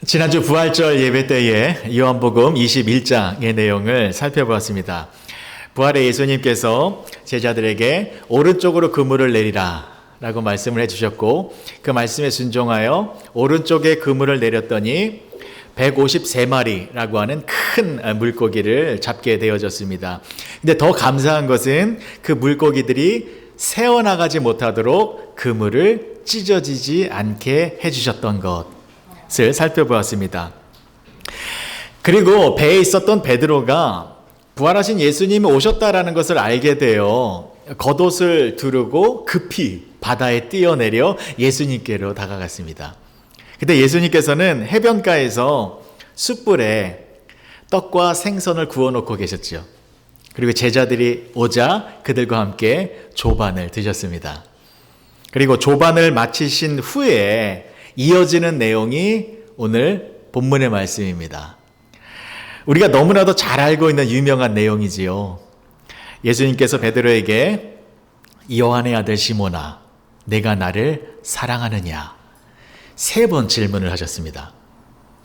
지난주 부활절 예배 때에 요한복음 21장의 내용을 살펴보았습니다. 부활의 예수님께서 제자들에게 오른쪽으로 그물을 내리라 라고 말씀을 해주셨고, 그 말씀에 순종하여 오른쪽에 그물을 내렸더니 153마리라고 하는 큰 물고기를 잡게 되어졌습니다. 근데 더 감사한 것은 그 물고기들이 새어나가지 못하도록 그물을 찢어지지 않게 해주셨던 것을 살펴보았습니다. 그리고 배에 있었던 베드로가 부활하신 예수님이 오셨다라는 것을 알게 되어 겉옷을 두르고 급히 바다에 뛰어내려 예수님께로 다가갔습니다. 그때 예수님께서는 해변가에서 숯불에 떡과 생선을 구워놓고 계셨죠. 그리고 제자들이 오자 그들과 함께 조반을 드셨습니다. 그리고 조반을 마치신 후에 이어지는 내용이 오늘 본문의 말씀입니다. 우리가 너무나도 잘 알고 있는 유명한 내용이지요. 예수님께서 베드로에게 요한의 아들 시몬아, 내가 나를 사랑하느냐? 3번 질문을 하셨습니다.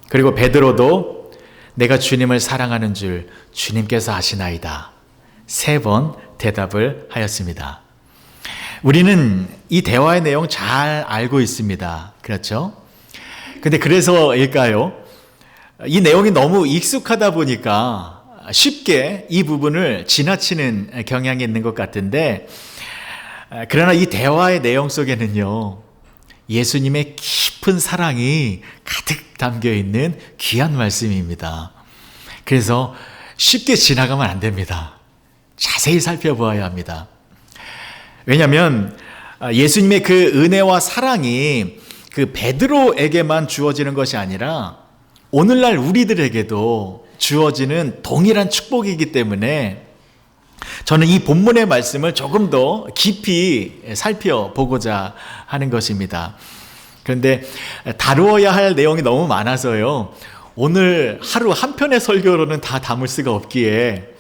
그리고 베드로도 내가 주님을 사랑하는 줄 주님께서 아시나이다. 3번 대답을 하였습니다. 우리는 이 대화의 내용 잘 알고 있습니다. 그렇죠? 근데 그래서일까요? 이 내용이 너무 익숙하다 보니까 쉽게 이 부분을 지나치는 경향이 있는 것 같은데, 그러나 이 대화의 내용 속에는요, 예수님의 깊은 사랑이 가득 담겨 있는 귀한 말씀입니다. 그래서 쉽게 지나가면 안 됩니다. 자세히 살펴보아야 합니다. 왜냐하면 예수님의 그 은혜와 사랑이 그 베드로에게만 주어지는 것이 아니라 오늘날 우리들에게도 주어지는 동일한 축복이기 때문에 저는 이 본문의 말씀을 조금 더 깊이 살펴보고자 하는 것입니다. 그런데 다루어야 할 내용이 너무 많아서요, 오늘 하루 한 편의 설교로는 다 담을 수가 없기에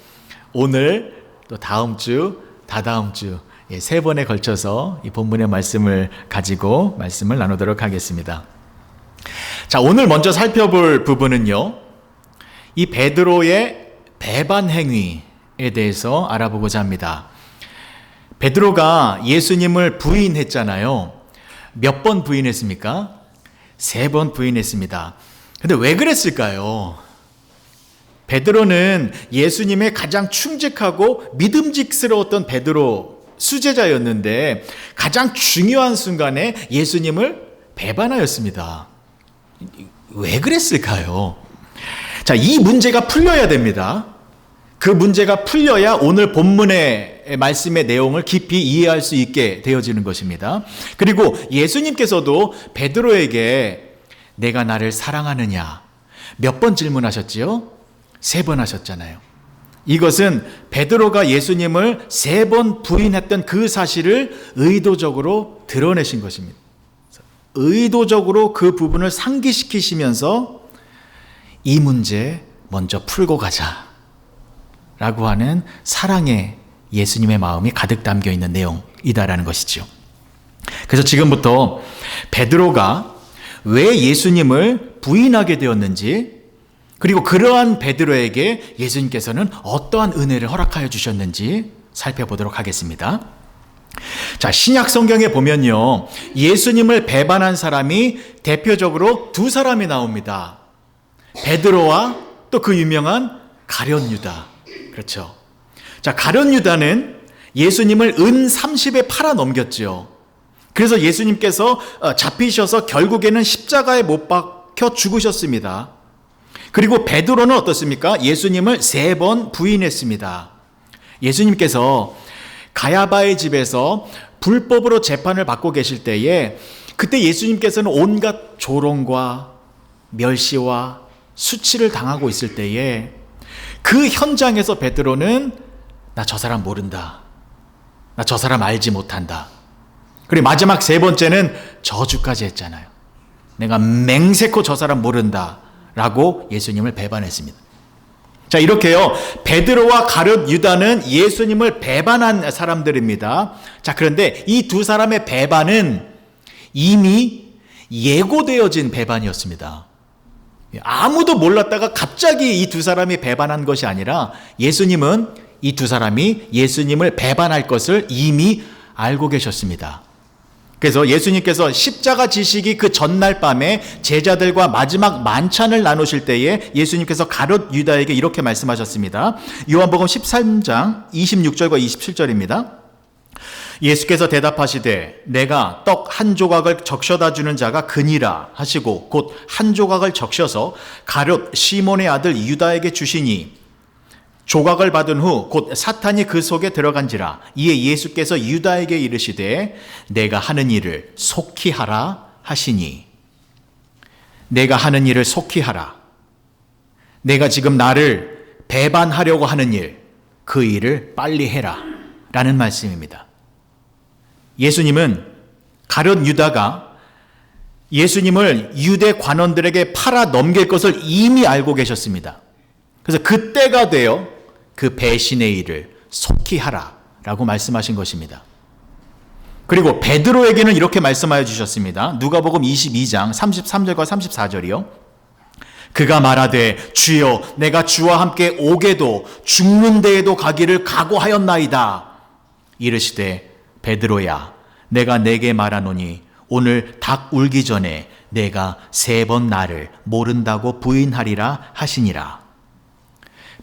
오늘 또 다음 주, 다다음 주 3번에 걸쳐서 이 본문의 말씀을 가지고 말씀을 나누도록 하겠습니다. 자, 오늘 먼저 살펴볼 부분은요, 이 베드로의 배반 행위에 대해서 알아보고자 합니다. 베드로가 예수님을 부인했잖아요. 몇 번 부인했습니까? 3번 부인했습니다. 근데 왜 그랬을까요? 베드로는 예수님의 가장 충직하고 믿음직스러웠던 베드로 수제자였는데 가장 중요한 순간에 예수님을 배반하였습니다. 왜 그랬을까요? 자, 이 문제가 풀려야 됩니다. 그 문제가 풀려야 오늘 본문의 말씀의 내용을 깊이 이해할 수 있게 되어지는 것입니다. 그리고 예수님께서도 베드로에게 내가 나를 사랑하느냐 몇 번 질문하셨지요? 3번 하셨잖아요. 이것은 베드로가 예수님을 3번 부인했던 그 사실을 의도적으로 드러내신 것입니다. 의도적으로 그 부분을 상기시키시면서 이 문제 먼저 풀고 가자 라고 하는 사랑의 예수님의 마음이 가득 담겨 있는 내용이다라는 것이죠. 그래서 지금부터 베드로가 왜 예수님을 부인하게 되었는지, 그리고 그러한 베드로에게 예수님께서는 어떠한 은혜를 허락하여 주셨는지 살펴보도록 하겠습니다. 자, 신약 성경에 보면요, 예수님을 배반한 사람이 대표적으로 2사람이 나옵니다. 베드로와 또 그 유명한 가룟 유다. 그렇죠. 자, 가룟 유다는 예수님을 은 30에 팔아 넘겼죠. 그래서 예수님께서 잡히셔서 결국에는 십자가에 못 박혀 죽으셨습니다. 그리고 베드로는 어떻습니까? 예수님을 3번 부인했습니다. 예수님께서 가야바의 집에서 불법으로 재판을 받고 계실 때에 그때 예수님께서는 온갖 조롱과 멸시와 수치를 당하고 있을 때에 그 현장에서 베드로는 나 저 사람 모른다. 나 저 사람 알지 못한다. 그리고 마지막 3번째는 저주까지 했잖아요. 내가 맹세코 저 사람 모른다 라고 예수님을 배반했습니다. 자, 이렇게요, 베드로와 가룟 유다는 예수님을 배반한 사람들입니다. 자, 그런데 이 2사람의 배반은 이미 예고되어진 배반이었습니다. 아무도 몰랐다가 갑자기 이 두 사람이 배반한 것이 아니라 예수님은 이 두 사람이 예수님을 배반할 것을 이미 알고 계셨습니다. 그래서 예수님께서 십자가 지시기 그 전날 밤에 제자들과 마지막 만찬을 나누실 때에 예수님께서 가룟 유다에게 이렇게 말씀하셨습니다. 요한복음 13장 26절과 27절입니다. 예수께서 대답하시되 내가 떡 한 조각을 적셔다 주는 자가 그니라 하시고 곧 한 조각을 적셔서 가룟 시몬의 아들 유다에게 주시니 조각을 받은 후 곧 사탄이 그 속에 들어간지라. 이에 예수께서 유다에게 이르시되 내가 하는 일을 속히 하라 하시니. 내가 하는 일을 속히 하라. 내가 지금 나를 배반하려고 하는 일, 그 일을 빨리 해라 라는 말씀입니다. 예수님은 가룟 유다가 예수님을 유대 관원들에게 팔아 넘길 것을 이미 알고 계셨습니다. 그래서 그때가 되어 그 배신의 일을 속히 하라라고 말씀하신 것입니다. 그리고 베드로에게는 이렇게 말씀하여 주셨습니다. 누가복음 22장 33절과 34절이요. 그가 말하되 주여 내가 주와 함께 오게도 죽는 데에도 가기를 각오하였나이다. 이르시되 베드로야 내가 내게 말하노니 오늘 닭 울기 전에 내가 3번 나를 모른다고 부인하리라 하시니라.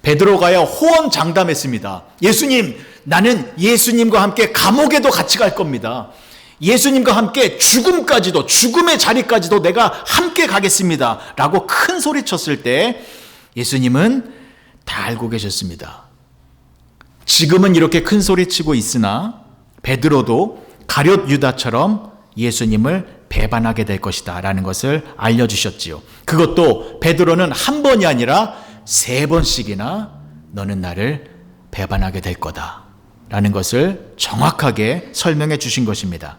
베드로가요 호언장담했습니다. 예수님, 나는 예수님과 함께 감옥에도 같이 갈 겁니다. 예수님과 함께 죽음까지도, 죽음의 자리까지도 내가 함께 가겠습니다 라고 큰 소리쳤을 때 예수님은 다 알고 계셨습니다. 지금은 이렇게 큰 소리치고 있으나 베드로도 가룟 유다처럼 예수님을 배반하게 될 것이다 라는 것을 알려주셨지요. 그것도 베드로는 한 번이 아니라 3번씩이나 너는 나를 배반하게 될 거다 라는 것을 정확하게 설명해 주신 것입니다.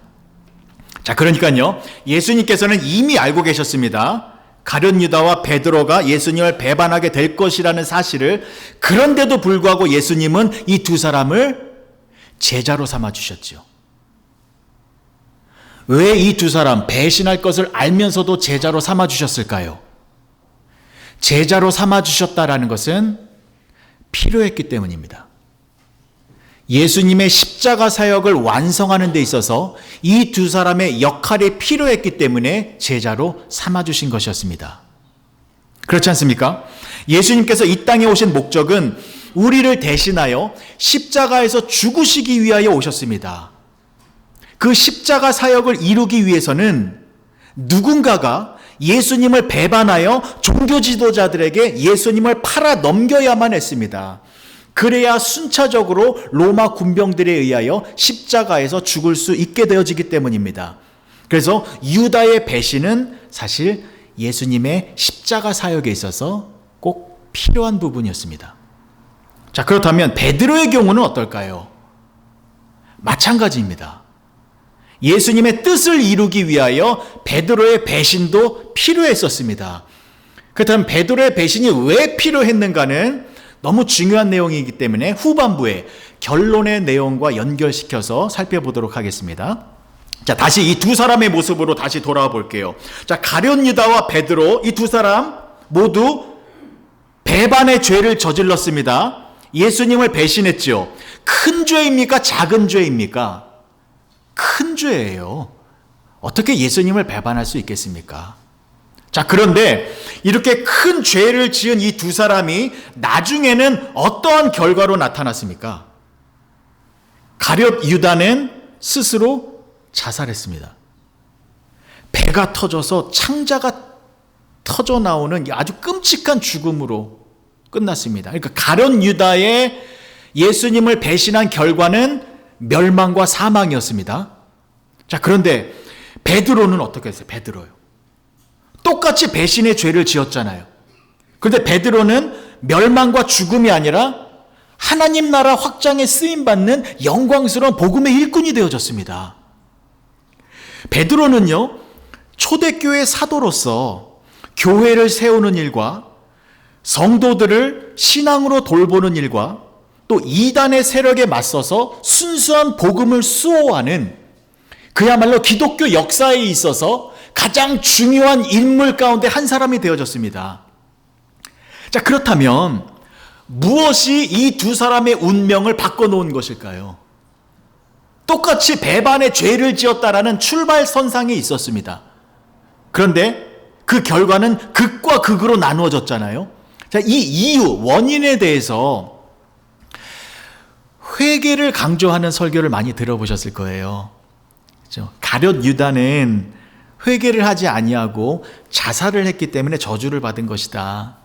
자, 그러니까요, 예수님께서는 이미 알고 계셨습니다. 가룟 유다와 베드로가 예수님을 배반하게 될 것이라는 사실을. 그런데도 불구하고 예수님은 이 두 사람을 제자로 삼아 주셨죠. 왜 이 두 사람 배신할 것을 알면서도 제자로 삼아 주셨을까요? 제자로 삼아 주셨다라는 것은 필요했기 때문입니다. 예수님의 십자가 사역을 완성하는 데 있어서 이 두 사람의 역할이 필요했기 때문에 제자로 삼아 주신 것이었습니다. 그렇지 않습니까? 예수님께서 이 땅에 오신 목적은 우리를 대신하여 십자가에서 죽으시기 위하여 오셨습니다. 그 십자가 사역을 이루기 위해서는 누군가가 예수님을 배반하여 종교 지도자들에게 예수님을 팔아 넘겨야만 했습니다. 그래야 순차적으로 로마 군병들에 의하여 십자가에서 죽을 수 있게 되어지기 때문입니다. 그래서 유다의 배신은 사실 예수님의 십자가 사역에 있어서 꼭 필요한 부분이었습니다. 자, 그렇다면 베드로의 경우는 어떨까요? 마찬가지입니다. 예수님의 뜻을 이루기 위하여 베드로의 배신도 필요했었습니다. 그렇다면 베드로의 배신이 왜 필요했는가는 너무 중요한 내용이기 때문에 후반부에 결론의 내용과 연결시켜서 살펴보도록 하겠습니다. 자, 다시 이 두 사람의 모습으로 다시 돌아와 볼게요. 자, 가룟 유다와 베드로 이 두 사람 모두 배반의 죄를 저질렀습니다. 예수님을 배신했죠. 큰 죄입니까? 작은 죄입니까? 큰 죄예요. 어떻게 예수님을 배반할 수 있겠습니까? 자, 그런데 이렇게 큰 죄를 지은 이 두 사람이 나중에는 어떠한 결과로 나타났습니까? 가룟 유다는 스스로 자살했습니다. 배가 터져서 창자가 터져 나오는 아주 끔찍한 죽음으로 끝났습니다. 그러니까 가룟 유다의 예수님을 배신한 결과는 멸망과 사망이었습니다. 자, 그런데 베드로는 어떻게 했어요? 베드로요. 똑같이 배신의 죄를 지었잖아요. 그런데 베드로는 멸망과 죽음이 아니라 하나님 나라 확장에 쓰임받는 영광스러운 복음의 일꾼이 되어졌습니다. 베드로는요, 초대교회 사도로서 교회를 세우는 일과 성도들을 신앙으로 돌보는 일과 또 이단의 세력에 맞서서 순수한 복음을 수호하는 그야말로 기독교 역사에 있어서 가장 중요한 인물 가운데 한 사람이 되어졌습니다. 자, 그렇다면 무엇이 이 두 사람의 운명을 바꿔놓은 것일까요? 똑같이 배반의 죄를 지었다라는 출발선상에 있었습니다. 그런데 그 결과는 극과 극으로 나누어졌잖아요. 자, 이 이유, 원인에 대해서 회개를 강조하는 설교를 많이 들어보셨을 거예요. 그렇죠? 가룟 유다는 회개를 하지 아니하고 자살을 했기 때문에 저주를 받은 것이다.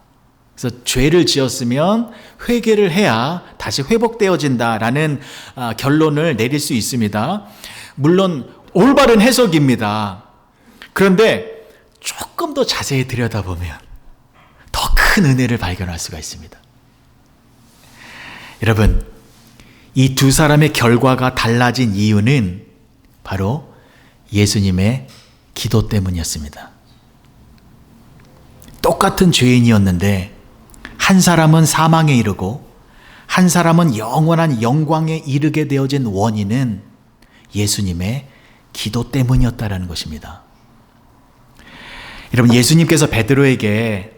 그래서 죄를 지었으면 회개를 해야 다시 회복되어진다라는 결론을 내릴 수 있습니다. 물론 올바른 해석입니다. 그런데 조금 더 자세히 들여다보면 더 큰 은혜를 발견할 수가 있습니다. 여러분, 이 두 사람의 결과가 달라진 이유는 바로 예수님의 기도 때문이었습니다. 똑같은 죄인이었는데 한 사람은 사망에 이르고 한 사람은 영원한 영광에 이르게 되어진 원인은 예수님의 기도 때문이었다라는 것입니다. 여러분, 예수님께서 베드로에게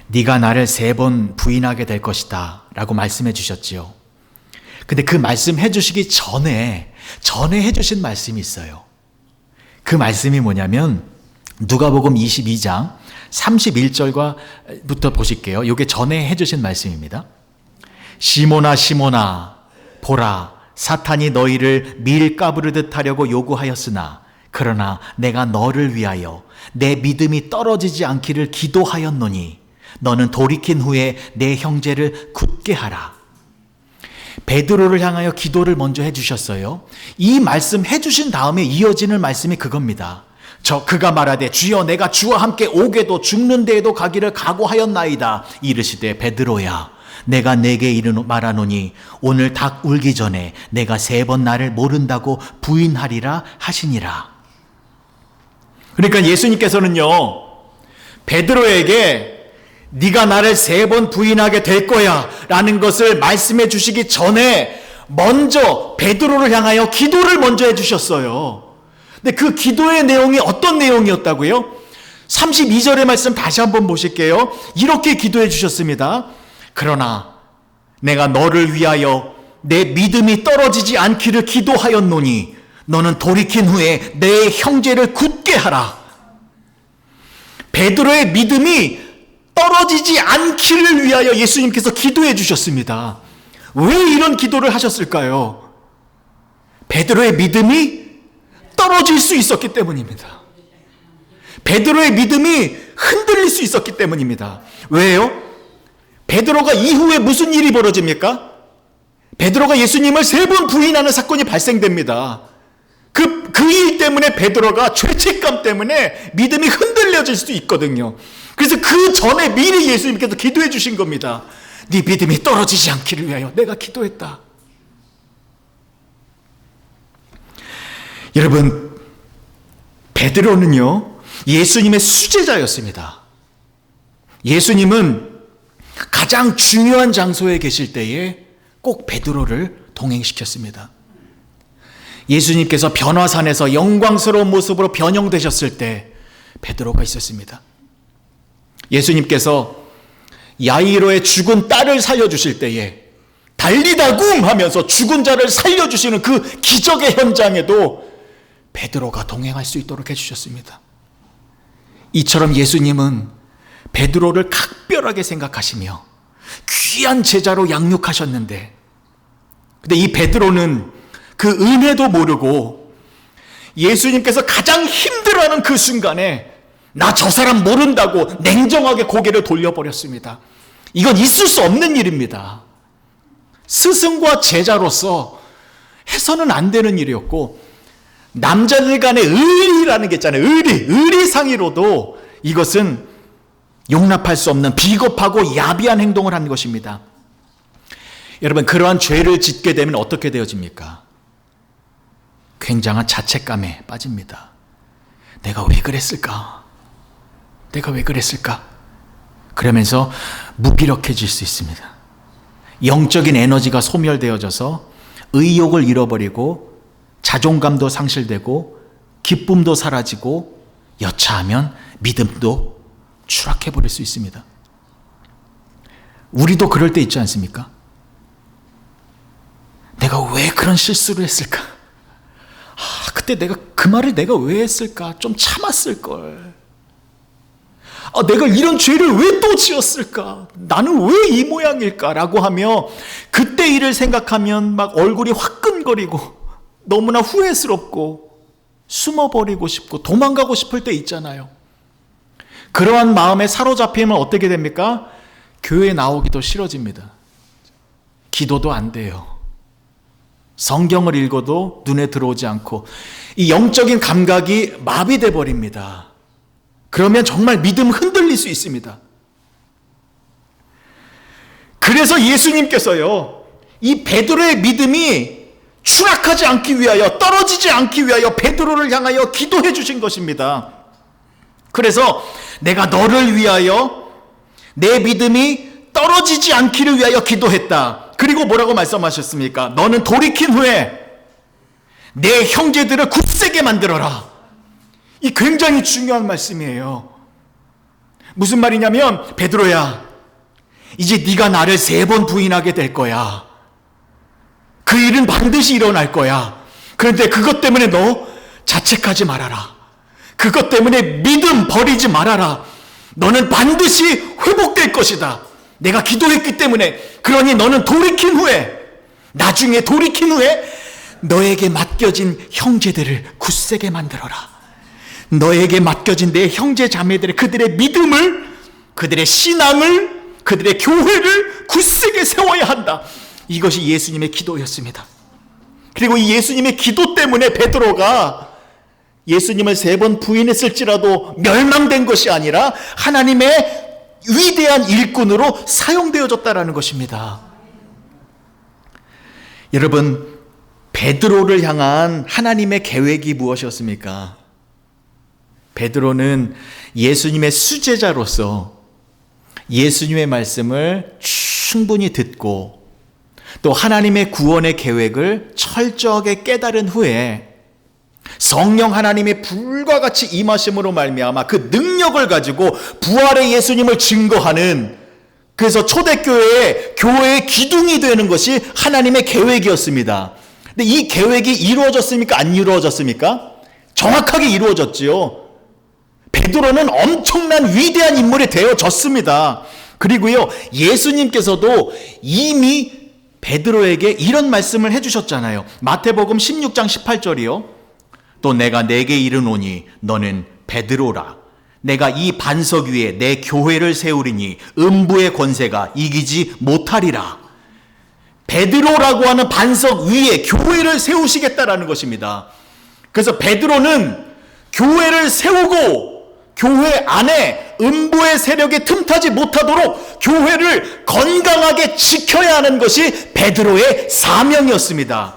네가 나를 3번 부인하게 될 것이다 라고 말씀해 주셨지요. 근데 그 말씀해 주시기 전에 해주신 말씀이 있어요. 그 말씀이 뭐냐면 누가복음 22장 31절부터 보실게요. 이게 전에 해주신 말씀입니다. 시몬아 시몬아 보라 사탄이 너희를 밀 까부르듯 하려고 요구하였으나 그러나 내가 너를 위하여 내 믿음이 떨어지지 않기를 기도하였노니 너는 돌이킨 후에 내 형제를 굳게 하라. 베드로를 향하여 기도를 먼저 해주셨어요. 이 말씀 해주신 다음에 이어지는 말씀이 그겁니다. 그가 말하되 주여 내가 주와 함께 오게도 죽는 데에도 가기를 각오하였나이다. 이르시되 베드로야 내가 내게 말하노니 오늘 닭 울기 전에 내가 3번 나를 모른다고 부인하리라 하시니라. 그러니까 예수님께서는요 베드로에게 네가 나를 3번 부인하게 될 거야 라는 것을 말씀해 주시기 전에 먼저 베드로를 향하여 기도를 먼저 해주셨어요. 근데 그 기도의 내용이 어떤 내용이었다고요? 32절의 말씀 다시 한번 보실게요. 이렇게 기도해 주셨습니다. 그러나 내가 너를 위하여 내 믿음이 떨어지지 않기를 기도하였노니 너는 돌이킨 후에 내 형제를 굳게 하라. 베드로의 믿음이 떨어지지 않기를 위하여 예수님께서 기도해 주셨습니다. 왜 이런 기도를 하셨을까요? 베드로의 믿음이 떨어질 수 있었기 때문입니다. 베드로의 믿음이 흔들릴 수 있었기 때문입니다. 왜요? 베드로가 이후에 무슨 일이 벌어집니까? 베드로가 예수님을 3번 부인하는 사건이 발생됩니다. 그 일 때문에 베드로가 죄책감 때문에 믿음이 흔들려질 수도 있거든요. 그래서 그 전에 미리 예수님께서 기도해 주신 겁니다. 네 믿음이 떨어지지 않기를 위하여 내가 기도했다. 여러분, 베드로는요 예수님의 수제자였습니다. 예수님은 가장 중요한 장소에 계실 때에 꼭 베드로를 동행시켰습니다. 예수님께서 변화산에서 영광스러운 모습으로 변형되셨을 때 베드로가 있었습니다. 예수님께서 야이로의 죽은 딸을 살려주실 때에 달리다굼 하면서 죽은 자를 살려주시는 그 기적의 현장에도 베드로가 동행할 수 있도록 해주셨습니다. 이처럼 예수님은 베드로를 각별하게 생각하시며 귀한 제자로 양육하셨는데, 근데 이 베드로는 그 은혜도 모르고 예수님께서 가장 힘들어하는 그 순간에 나 저 사람 모른다고 냉정하게 고개를 돌려버렸습니다. 이건 있을 수 없는 일입니다. 스승과 제자로서 해서는 안 되는 일이었고, 남자들 간의 의리라는 게 있잖아요. 의리상의로도 이것은 용납할 수 없는 비겁하고 야비한 행동을 한 것입니다. 여러분, 그러한 죄를 짓게 되면 어떻게 되어집니까? 굉장한 자책감에 빠집니다. 내가 왜 그랬을까? 그러면서 무기력해질 수 있습니다. 영적인 에너지가 소멸되어져서 의욕을 잃어버리고 자존감도 상실되고 기쁨도 사라지고 여차하면 믿음도 추락해버릴 수 있습니다. 우리도 그럴 때 있지 않습니까? 내가 왜 그런 실수를 했을까? 그때 그 말을 내가 왜 했을까? 좀 참았을걸. 내가 이런 죄를 왜 또 지었을까? 나는 왜 이 모양일까? 라고 하며 그때 일을 생각하면 막 얼굴이 화끈거리고 너무나 후회스럽고 숨어버리고 싶고 도망가고 싶을 때 있잖아요. 그러한 마음에 사로잡히면 어떻게 됩니까? 교회 나오기도 싫어집니다. 기도도 안 돼요. 성경을 읽어도 눈에 들어오지 않고 이 영적인 감각이 마비돼 버립니다. 그러면 정말 믿음 흔들릴 수 있습니다. 그래서 예수님께서요, 이 베드로의 믿음이 추락하지 않기 위하여, 떨어지지 않기 위하여 베드로를 향하여 기도해 주신 것입니다. 그래서 내가 너를 위하여 내 믿음이 떨어지지 않기를 위하여 기도했다. 그리고 뭐라고 말씀하셨습니까? 너는 돌이킨 후에 내 형제들을 굳세게 만들어라. 이 굉장히 중요한 말씀이에요. 무슨 말이냐면, 베드로야, 이제 네가 나를 3번 부인하게 될 거야. 그 일은 반드시 일어날 거야. 그런데 그것 때문에 너 자책하지 말아라. 그것 때문에 믿음 버리지 말아라. 너는 반드시 회복될 것이다. 내가 기도했기 때문에. 그러니 너는 돌이킨 후에, 나중에 돌이킨 후에 너에게 맡겨진 형제들을 굳세게 만들어라. 너에게 맡겨진 내 형제 자매들의 그들의 믿음을, 그들의 신앙을, 그들의 교회를 굳세게 세워야 한다. 이것이 예수님의 기도였습니다. 그리고 이 예수님의 기도 때문에 베드로가 예수님을 3번 부인했을지라도 멸망된 것이 아니라 하나님의 위대한 일꾼으로 사용되어졌다라는 것입니다. 여러분, 베드로를 향한 하나님의 계획이 무엇이었습니까? 베드로는 예수님의 수제자로서 예수님의 말씀을 충분히 듣고 또 하나님의 구원의 계획을 철저하게 깨달은 후에 성령 하나님의 불과 같이 임하심으로 말미암아 그 능력을 가지고 부활의 예수님을 증거하는, 그래서 초대교회의 교회의 기둥이 되는 것이 하나님의 계획이었습니다. 근데 이 계획이 이루어졌습니까? 안 이루어졌습니까? 정확하게 이루어졌지요. 베드로는 엄청난 위대한 인물이 되어졌습니다. 그리고요, 예수님께서도 이미 베드로에게 이런 말씀을 해주셨잖아요. 마태복음 16장 18절이요. 또 내가 내게 이르노니 너는 베드로라. 내가 이 반석 위에 내 교회를 세우리니 음부의 권세가 이기지 못하리라. 베드로라고 하는 반석 위에 교회를 세우시겠다라는 것입니다. 그래서 베드로는 교회를 세우고 교회 안에 음부의 세력에 틈타지 못하도록 교회를 건강하게 지켜야 하는 것이 베드로의 사명이었습니다.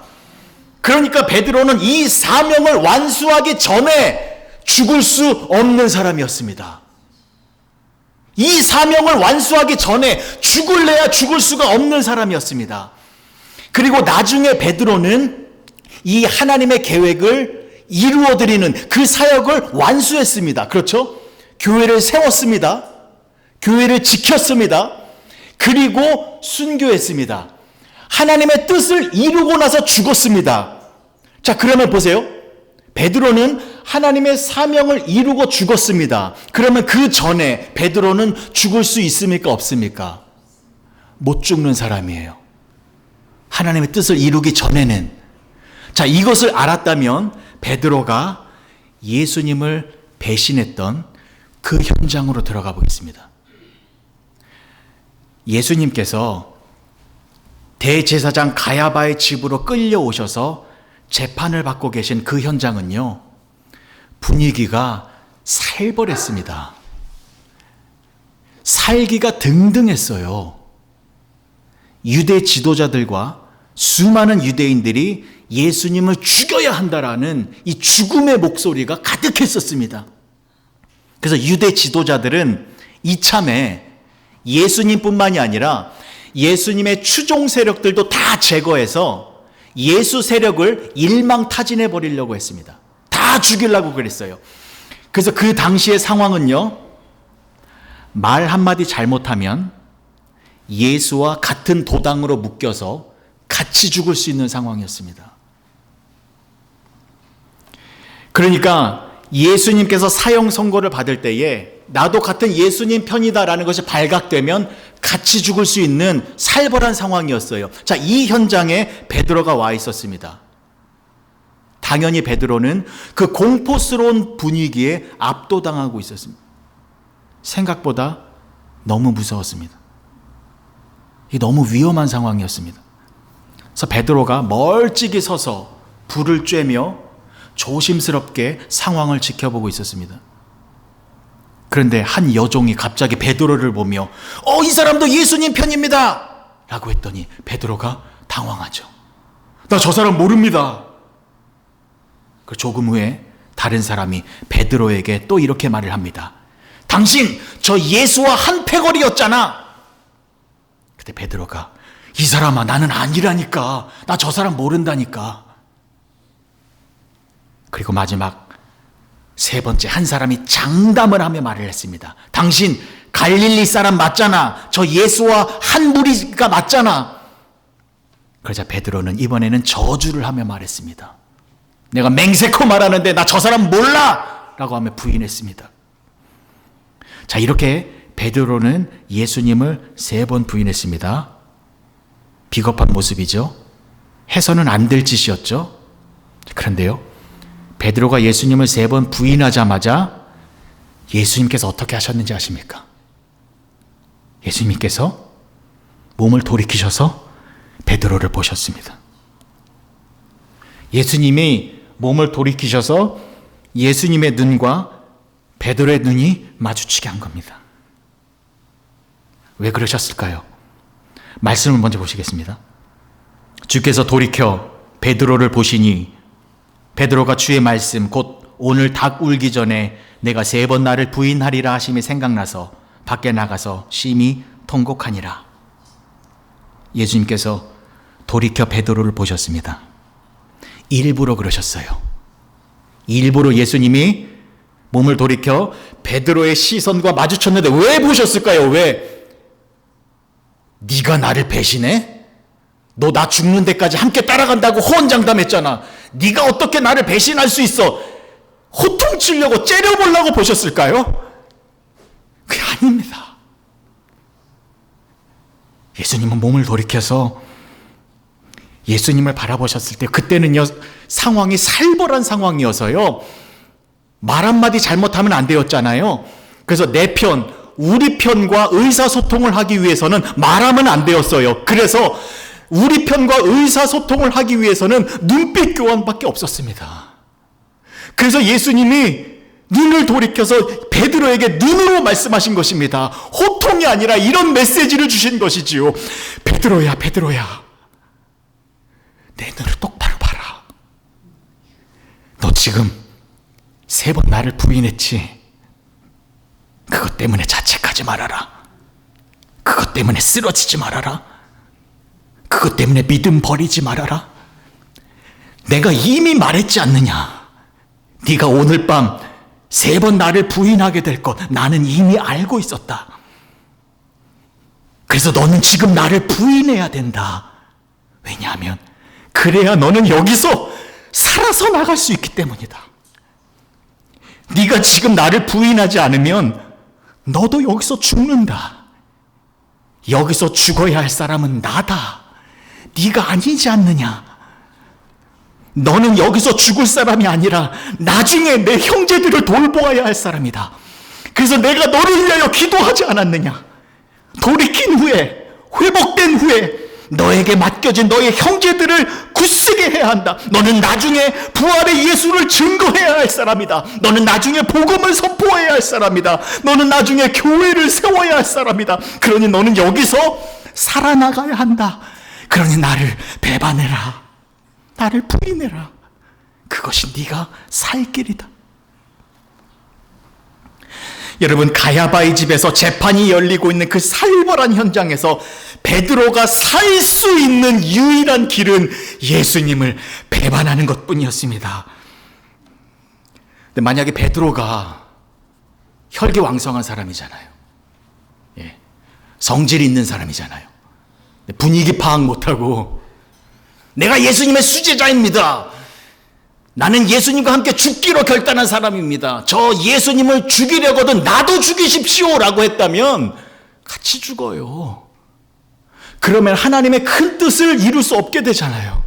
그러니까 베드로는 이 사명을 완수하기 전에 죽을 수 없는 사람이었습니다. 이 사명을 완수하기 전에 죽을래야 죽을 수가 없는 사람이었습니다. 그리고 나중에 베드로는 이 하나님의 계획을 이루어드리는 그 사역을 완수했습니다. 그렇죠? 교회를 세웠습니다. 교회를 지켰습니다. 그리고 순교했습니다. 하나님의 뜻을 이루고 나서 죽었습니다. 자, 그러면 보세요. 베드로는 하나님의 사명을 이루고 죽었습니다. 그러면 그 전에 베드로는 죽을 수 있습니까? 없습니까? 못 죽는 사람이에요. 하나님의 뜻을 이루기 전에는. 자, 이것을 알았다면 베드로가 예수님을 배신했던 그 현장으로 들어가 보겠습니다. 예수님께서 대제사장 가야바의 집으로 끌려오셔서 재판을 받고 계신 그 현장은요, 분위기가 살벌했습니다. 살기가 등등했어요. 유대 지도자들과 수많은 유대인들이 예수님을 죽여야 한다라는 이 죽음의 목소리가 가득했었습니다. 그래서 유대 지도자들은 이참에 예수님뿐만이 아니라 예수님의 추종 세력들도 다 제거해서 예수 세력을 일망타진해 버리려고 했습니다. 다 죽이려고 그랬어요. 그래서 그 당시의 상황은요, 말 한마디 잘못하면 예수와 같은 도당으로 묶여서 같이 죽을 수 있는 상황이었습니다. 그러니까 예수님께서 사형 선고를 받을 때에 나도 같은 예수님 편이다라는 것이 발각되면 같이 죽을 수 있는 살벌한 상황이었어요. 자, 이 현장에 베드로가 와 있었습니다. 당연히 베드로는 그 공포스러운 분위기에 압도당하고 있었습니다. 생각보다 너무 무서웠습니다. 이 너무 위험한 상황이었습니다. 그래서 베드로가 멀찍이 서서 불을 쬐며 조심스럽게 상황을 지켜보고 있었습니다. 그런데 한 여종이 갑자기 베드로를 보며 이 사람도 예수님 편입니다 라고 했더니 베드로가 당황하죠. 나 저 사람 모릅니다. 그 조금 후에 다른 사람이 베드로에게 또 이렇게 말을 합니다. 당신 저 예수와 한 패거리였잖아. 그때 베드로가 이 사람아 나는 아니라니까. 나 저 사람 모른다니까. 그리고 마지막 세 번째 한 사람이 장담을 하며 말을 했습니다. 당신 갈릴리 사람 맞잖아. 저 예수와 한 무리가 맞잖아. 그러자 베드로는 이번에는 저주를 하며 말했습니다. 내가 맹세코 말하는데 나 저 사람 몰라! 라고 하며 부인했습니다. 자, 이렇게 베드로는 예수님을 3번 부인했습니다. 비겁한 모습이죠. 해서는 안 될 짓이었죠. 그런데요, 베드로가 예수님을 3번 부인하자마자 예수님께서 어떻게 하셨는지 아십니까? 예수님께서 몸을 돌이키셔서 베드로를 보셨습니다. 예수님이 몸을 돌이키셔서 예수님의 눈과 베드로의 눈이 마주치게 한 겁니다. 왜 그러셨을까요? 말씀을 먼저 보시겠습니다. 주께서 돌이켜 베드로를 보시니 베드로가 주의 말씀 곧 오늘 닭 울기 전에 내가 3번 나를 부인하리라 하심이 생각나서 밖에 나가서 심히 통곡하니라. 예수님께서 돌이켜 베드로를 보셨습니다. 일부러 그러셨어요. 일부러 예수님이 몸을 돌이켜 베드로의 시선과 마주쳤는데 왜 보셨을까요? 왜? 네가 나를 배신해? 너 나 죽는 데까지 함께 따라간다고 호언장담했잖아. 네가 어떻게 나를 배신할 수 있어? 호통치려고 째려보려고 보셨을까요? 그게 아닙니다. 예수님은 몸을 돌이켜서 예수님을 바라보셨을 때 그때는요, 상황이 살벌한 상황이어서요, 말 한마디 잘못하면 안 되었잖아요. 그래서 내 편, 우리 편과 의사소통을 하기 위해서는 말하면 안 되었어요. 그래서 우리 편과 의사소통을 하기 위해서는 눈빛 교환밖에 없었습니다. 그래서 예수님이 눈을 돌이켜서 베드로에게 눈으로 말씀하신 것입니다. 호통이 아니라 이런 메시지를 주신 것이지요. 베드로야, 베드로야, 내 눈을 똑바로 봐라. 너 지금 3번 나를 부인했지? 그것 때문에 자책하지 말아라. 그것 때문에 쓰러지지 말아라. 그것 때문에 믿음 버리지 말아라. 내가 이미 말했지 않느냐. 네가 오늘 밤 3번 나를 부인하게 될 것 나는 이미 알고 있었다. 그래서 너는 지금 나를 부인해야 된다. 왜냐하면 그래야 너는 여기서 살아서 나갈 수 있기 때문이다. 네가 지금 나를 부인하지 않으면 너도 여기서 죽는다. 여기서 죽어야 할 사람은 나다. 네가 아니지 않느냐. 너는 여기서 죽을 사람이 아니라 나중에 내 형제들을 돌보아야 할 사람이다. 그래서 내가 너를 위하여 기도하지 않았느냐. 돌이킨 후에, 회복된 후에 너에게 맡겨진 너의 형제들을 굳세게 해야 한다. 너는 나중에 부활의 예수를 증거해야 할 사람이다. 너는 나중에 복음을 선포해야 할 사람이다. 너는 나중에 교회를 세워야 할 사람이다. 그러니 너는 여기서 살아나가야 한다. 그러니 나를 배반해라. 나를 부인해라. 그것이 네가 살 길이다. 여러분, 가야바의 집에서 재판이 열리고 있는 그 살벌한 현장에서 베드로가 살 수 있는 유일한 길은 예수님을 배반하는 것뿐이었습니다. 근데 만약에 베드로가 혈기왕성한 사람이잖아요. 예. 성질 있는 사람이잖아요. 분위기 파악 못하고 내가 예수님의 수제자입니다. 나는 예수님과 함께 죽기로 결단한 사람입니다. 저 예수님을 죽이려거든 나도 죽이십시오 라고 했다면 같이 죽어요. 그러면 하나님의 큰 뜻을 이룰 수 없게 되잖아요.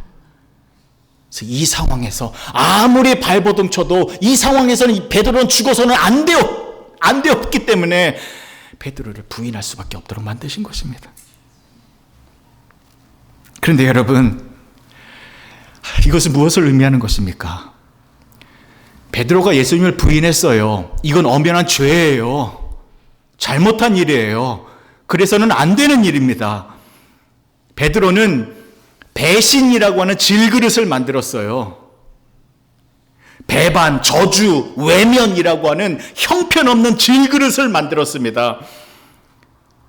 그래서 이 상황에서 아무리 발버둥 쳐도 이 상황에서는 베드로는 죽어서는 안 되었기 때문에 베드로를 부인할 수밖에 없도록 만드신 것입니다. 그런데 여러분, 이것은 무엇을 의미하는 것입니까? 베드로가 예수님을 부인했어요. 이건 엄연한 죄예요. 잘못한 일이에요. 그래서는 안 되는 일입니다. 베드로는 배신이라고 하는 질그릇을 만들었어요. 배반, 저주, 외면이라고 하는 형편없는 질그릇을 만들었습니다.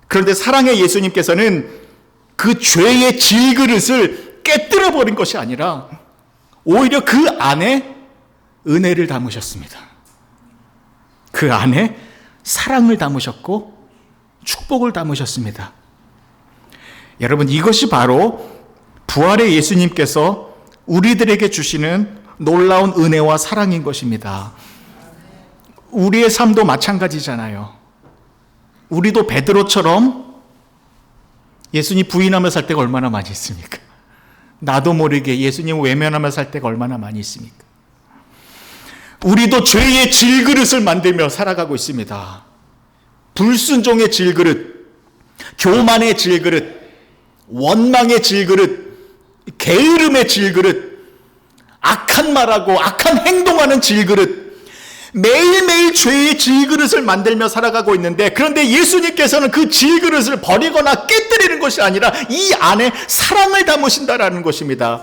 그런데 사랑의 예수님께서는 그 죄의 질그릇을 깨뜨려 버린 것이 아니라 오히려 그 안에 은혜를 담으셨습니다. 그 안에 사랑을 담으셨고 축복을 담으셨습니다. 여러분, 이것이 바로 부활의 예수님께서 우리들에게 주시는 놀라운 은혜와 사랑인 것입니다. 우리의 삶도 마찬가지잖아요. 우리도 베드로처럼 예수님 부인하며 살 때가 얼마나 많이 있습니까? 나도 모르게 예수님 외면하며 살 때가 얼마나 많이 있습니까? 우리도 죄의 질그릇을 만들며 살아가고 있습니다. 불순종의 질그릇, 교만의 질그릇, 원망의 질그릇, 게으름의 질그릇, 악한 말하고 악한 행동하는 질그릇, 매일매일 죄의 질그릇을 만들며 살아가고 있는데, 그런데 예수님께서는 그 질그릇을 버리거나 깨뜨리는 것이 아니라 이 안에 사랑을 담으신다라는 것입니다.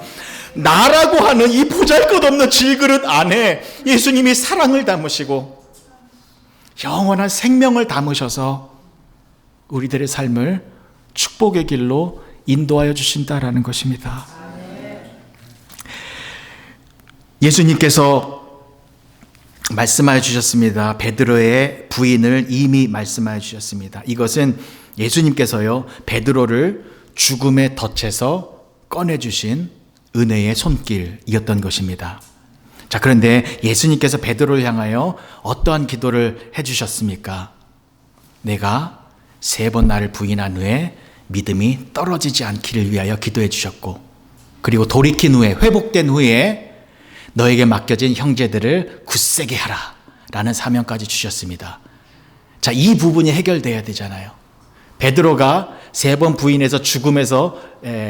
나라고 하는 이 보잘것없는 질그릇 안에 예수님이 사랑을 담으시고 영원한 생명을 담으셔서 우리들의 삶을 축복의 길로 인도하여 주신다라는 것입니다. 예수님께서 말씀하여 주셨습니다. 베드로의 부인을 이미 말씀하여 주셨습니다. 이것은 예수님께서요, 베드로를 죽음의 덫에서 꺼내주신 은혜의 손길이었던 것입니다. 자, 그런데 예수님께서 베드로를 향하여 어떠한 기도를 해주셨습니까? 내가 3번 나를 부인한 후에 믿음이 떨어지지 않기를 위하여 기도해 주셨고, 그리고 돌이킨 후에, 회복된 후에 너에게 맡겨진 형제들을 굳세게 하라 라는 사명까지 주셨습니다. 자, 이 부분이 해결돼야 되잖아요. 베드로가 3번 부인해서 죽음에서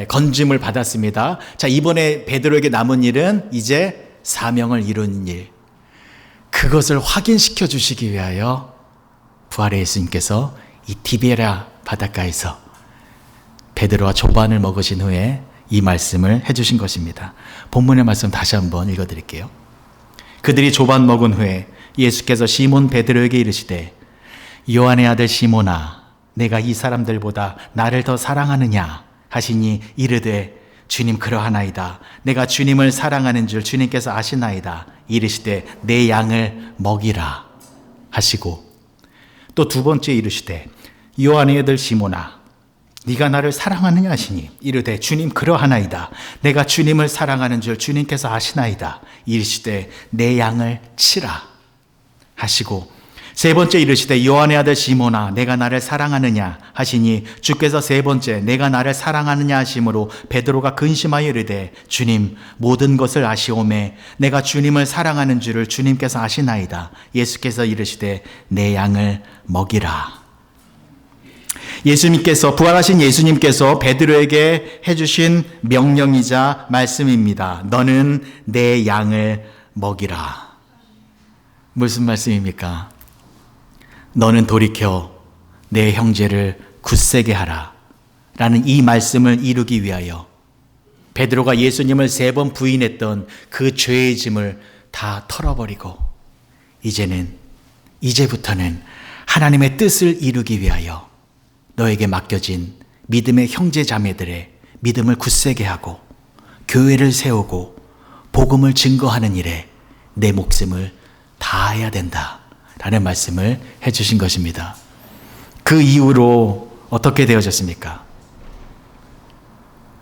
건짐을 받았습니다. 자, 이번에 베드로에게 남은 일은 이제 사명을 이루는 일, 그것을 확인시켜 주시기 위하여 부활의 예수님께서 이 디베라 바닷가에서 베드로와 조반을 먹으신 후에 이 말씀을 해주신 것입니다. 본문의 말씀 다시 한번 읽어드릴게요. 그들이 조반 먹은 후에 예수께서 시몬 베드로에게 이르시되, 요한의 아들 시몬아, 내가 이 사람들보다 나를 더 사랑하느냐 하시니 이르되, 주님 그러하나이다. 내가 주님을 사랑하는 줄 주님께서 아시나이다. 이르시되, 내 양을 먹이라 하시고, 또 2번째 이르시되, 요한의 아들 시몬아, 네가 나를 사랑하느냐 하시니 이르되, 주님 그러하나이다. 내가 주님을 사랑하는 줄 주님께서 아시나이다. 이르시되, 내 양을 치라 하시고, 3번째 이르시되, 요한의 아들 시몬아, 내가 나를 사랑하느냐 하시니 주께서 3번째 내가 나를 사랑하느냐 하심으로 베드로가 근심하여 이르되, 주님 모든 것을 아시오매 내가 주님을 사랑하는 줄을 주님께서 아시나이다. 예수께서 이르시되, 내 양을 먹이라. 예수님께서, 부활하신 예수님께서 베드로에게 해주신 명령이자 말씀입니다. 너는 내 양을 먹이라. 무슨 말씀입니까? 너는 돌이켜 내 형제를 굳세게 하라 라는 이 말씀을 이루기 위하여 베드로가 예수님을 3번 부인했던 그 죄의 짐을 다 털어버리고 이제부터는 하나님의 뜻을 이루기 위하여 너에게 맡겨진 믿음의 형제 자매들의 믿음을 굳세게 하고 교회를 세우고 복음을 증거하는 일에 내 목숨을 다해야 된다 라는 말씀을 해주신 것입니다. 그 이후로 어떻게 되어졌습니까?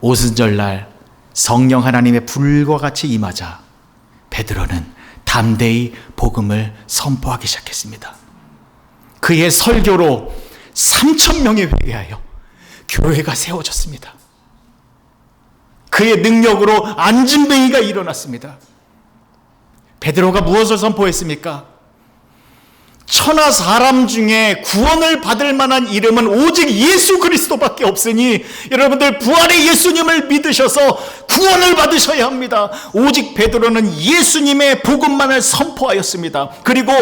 오순절날 성령 하나님의 불과 같이 임하자 베드로는 담대히 복음을 선포하기 시작했습니다. 그의 설교로 3,000명이 회개하여 교회가 세워졌습니다. 그의 능력으로 안진뱅이가 일어났습니다. 베드로가 무엇을 선포했습니까? 천하 사람 중에 구원을 받을 만한 이름은 오직 예수 그리스도밖에 없으니 여러분들 부활의 예수님을 믿으셔서 구원을 받으셔야 합니다. 오직 베드로는 예수님의 복음만을 선포하였습니다. 그리고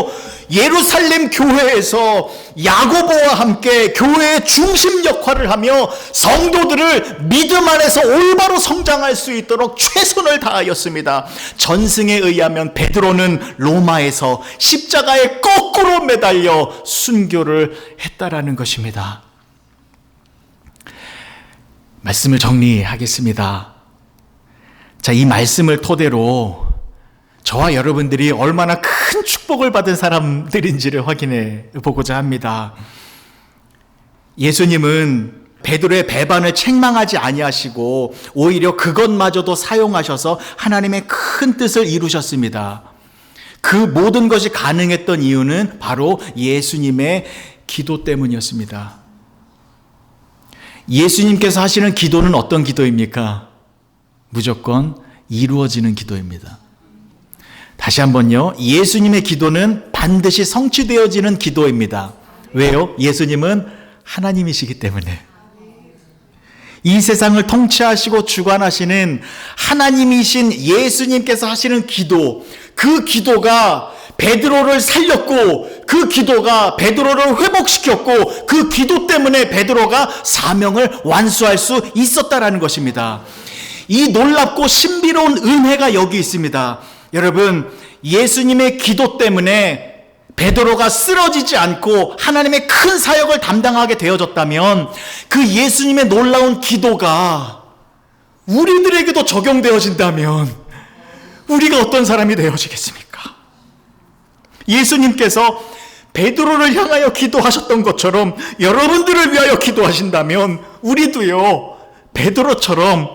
예루살렘 교회에서 야고보와 함께 교회의 중심 역할을 하며 성도들을 믿음 안에서 올바로 성장할 수 있도록 최선을 다하였습니다. 전승에 의하면 베드로는 로마에서 십자가에 거꾸로 매달려 순교를 했다라는 것입니다. 말씀을 정리하겠습니다. 자, 이 말씀을 토대로 저와 여러분들이 얼마나 큰 축복을 받은 사람들인지를 확인해 보고자 합니다. 예수님은 베드로의 배반을 책망하지 아니하시고 오히려 그것마저도 사용하셔서 하나님의 큰 뜻을 이루셨습니다. 그 모든 것이 가능했던 이유는 바로 예수님의 기도 때문이었습니다. 예수님께서 하시는 기도는 어떤 기도입니까? 무조건 이루어지는 기도입니다. 다시 한번요. 예수님의 기도는 반드시 성취되어지는 기도입니다. 왜요? 예수님은 하나님이시기 때문에. 이 세상을 통치하시고 주관하시는 하나님이신 예수님께서 하시는 기도, 그 기도가 베드로를 살렸고 그 기도가 베드로를 회복시켰고 그 기도 때문에 베드로가 사명을 완수할 수 있었다라는 것입니다. 이 놀랍고 신비로운 은혜가 여기 있습니다. 여러분, 예수님의 기도 때문에 베드로가 쓰러지지 않고 하나님의 큰 사역을 담당하게 되어졌다면 그 예수님의 놀라운 기도가 우리들에게도 적용되어진다면 우리가 어떤 사람이 되어지겠습니까? 예수님께서 베드로를 향하여 기도하셨던 것처럼 여러분들을 위하여 기도하신다면 우리도요, 베드로처럼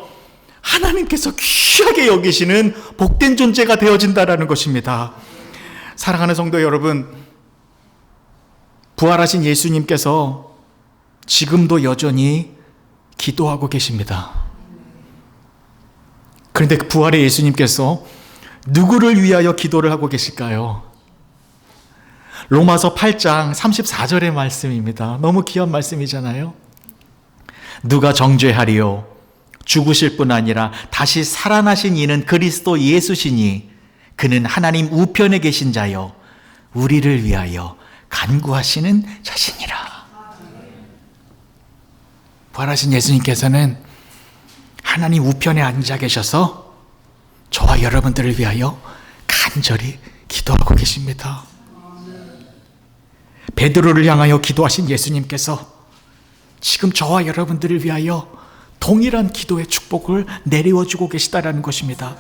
하나님께서 귀하게 여기시는 복된 존재가 되어진다라는 것입니다. 사랑하는 성도 여러분, 부활하신 예수님께서 지금도 여전히 기도하고 계십니다. 그런데 그 부활의 예수님께서 누구를 위하여 기도를 하고 계실까요? 로마서 8장 34절의 말씀입니다. 너무 귀한 말씀이잖아요. 누가 정죄하리요? 죽으실 뿐 아니라 다시 살아나신 이는 그리스도 예수시니 그는 하나님 우편에 계신 자여 우리를 위하여 간구하시는 자시니라. 부활하신 예수님께서는 하나님 우편에 앉아 계셔서 저와 여러분들을 위하여 간절히 기도하고 계십니다. 베드로를 향하여 기도하신 예수님께서 지금 저와 여러분들을 위하여 동일한 기도의 축복을 내려주고 계시다라는 것입니다.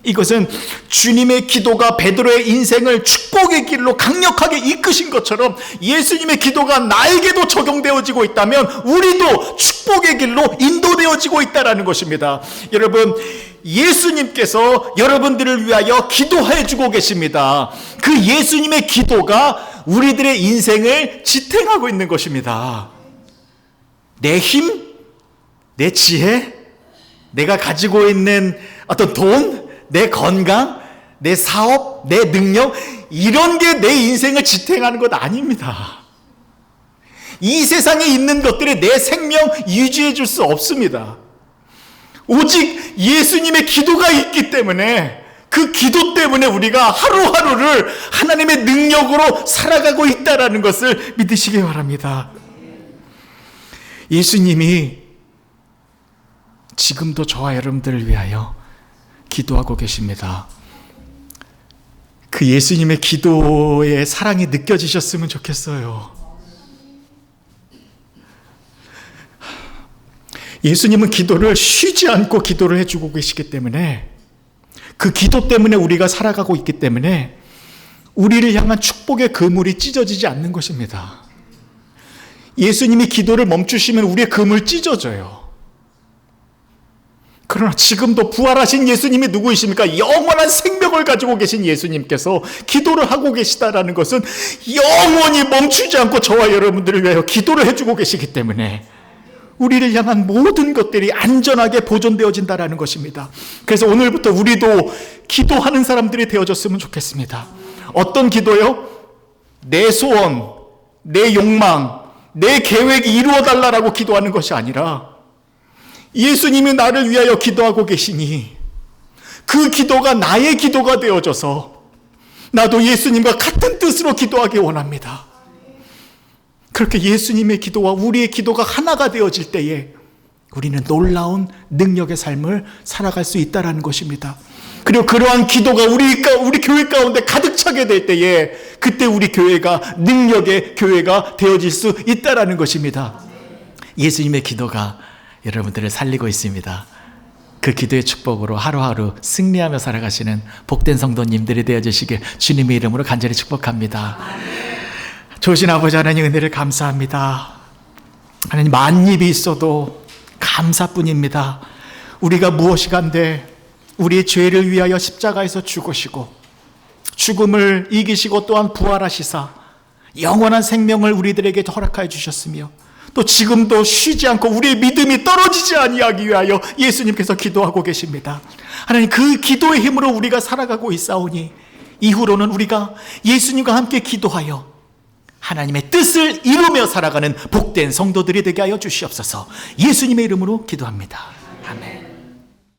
이것은 주님의 기도가 베드로의 인생을 축복의 길로 강력하게 이끄신 것처럼 예수님의 기도가 나에게도 적용되어지고 있다면 우리도 축복의 길로 인도되어지고 있다는 것입니다. 여러분, 예수님께서 여러분들을 위하여 기도해 주고 계십니다. 그 예수님의 기도가 우리들의 인생을 지탱하고 있는 것입니다. 내 힘, 내 지혜, 내가 가지고 있는 어떤 돈, 내 건강, 내 사업, 내 능력, 이런 게 내 인생을 지탱하는 것 아닙니다. 이 세상에 있는 것들이 내 생명 유지해 줄 수 없습니다. 오직 예수님의 기도가 있기 때문에 그 기도 때문에 우리가 하루하루를 하나님의 능력으로 살아가고 있다는 것을 믿으시기 바랍니다. 예수님이 지금도 저와 여러분들을 위하여 기도하고 계십니다. 그 예수님의 기도의 사랑이 느껴지셨으면 좋겠어요. 예수님은 기도를 쉬지 않고 기도를 해주고 계시기 때문에 그 기도 때문에 우리가 살아가고 있기 때문에 우리를 향한 축복의 그물이 찢어지지 않는 것입니다. 예수님이 기도를 멈추시면 우리의 그물 찢어져요. 그러나 지금도 부활하신 예수님이 누구이십니까? 영원한 생명을 가지고 계신 예수님께서 기도를 하고 계시다라는 것은 영원히 멈추지 않고 저와 여러분들을 위하여 기도를 해주고 계시기 때문에 우리를 향한 모든 것들이 안전하게 보존되어진다라는 것입니다. 그래서 오늘부터 우리도 기도하는 사람들이 되어졌으면 좋겠습니다. 어떤 기도요? 내 소원, 내 욕망, 내 계획이 이루어달라고 기도하는 것이 아니라 예수님이 나를 위하여 기도하고 계시니 그 기도가 나의 기도가 되어져서 나도 예수님과 같은 뜻으로 기도하기 원합니다. 그렇게 예수님의 기도와 우리의 기도가 하나가 되어질 때에 우리는 놀라운 능력의 삶을 살아갈 수 있다는 것입니다. 그리고 그러한 기도가 우리 교회 가운데 가득 차게 될 때에 그때 우리 교회가 능력의 교회가 되어질 수 있다는 것입니다. 예수님의 기도가 여러분들을 살리고 있습니다. 그 기도의 축복으로 하루하루 승리하며 살아가시는 복된 성도님들이 되어주시길 주님의 이름으로 간절히 축복합니다. 좋으신 아버지 하나님 은혜를 감사합니다. 하나님 만입이 있어도 감사뿐입니다. 우리가 무엇이간데 우리의 죄를 위하여 십자가에서 죽으시고 죽음을 이기시고 또한 부활하시사 영원한 생명을 우리들에게 허락하여 주셨으며 또 지금도 쉬지 않고 우리의 믿음이 떨어지지 아니하기 위하여 예수님께서 기도하고 계십니다. 하나님 그 기도의 힘으로 우리가 살아가고 있사오니 이후로는 우리가 예수님과 함께 기도하여 하나님의 뜻을 이루며 살아가는 복된 성도들이 되게 하여 주시옵소서. 예수님의 이름으로 기도합니다. 아멘.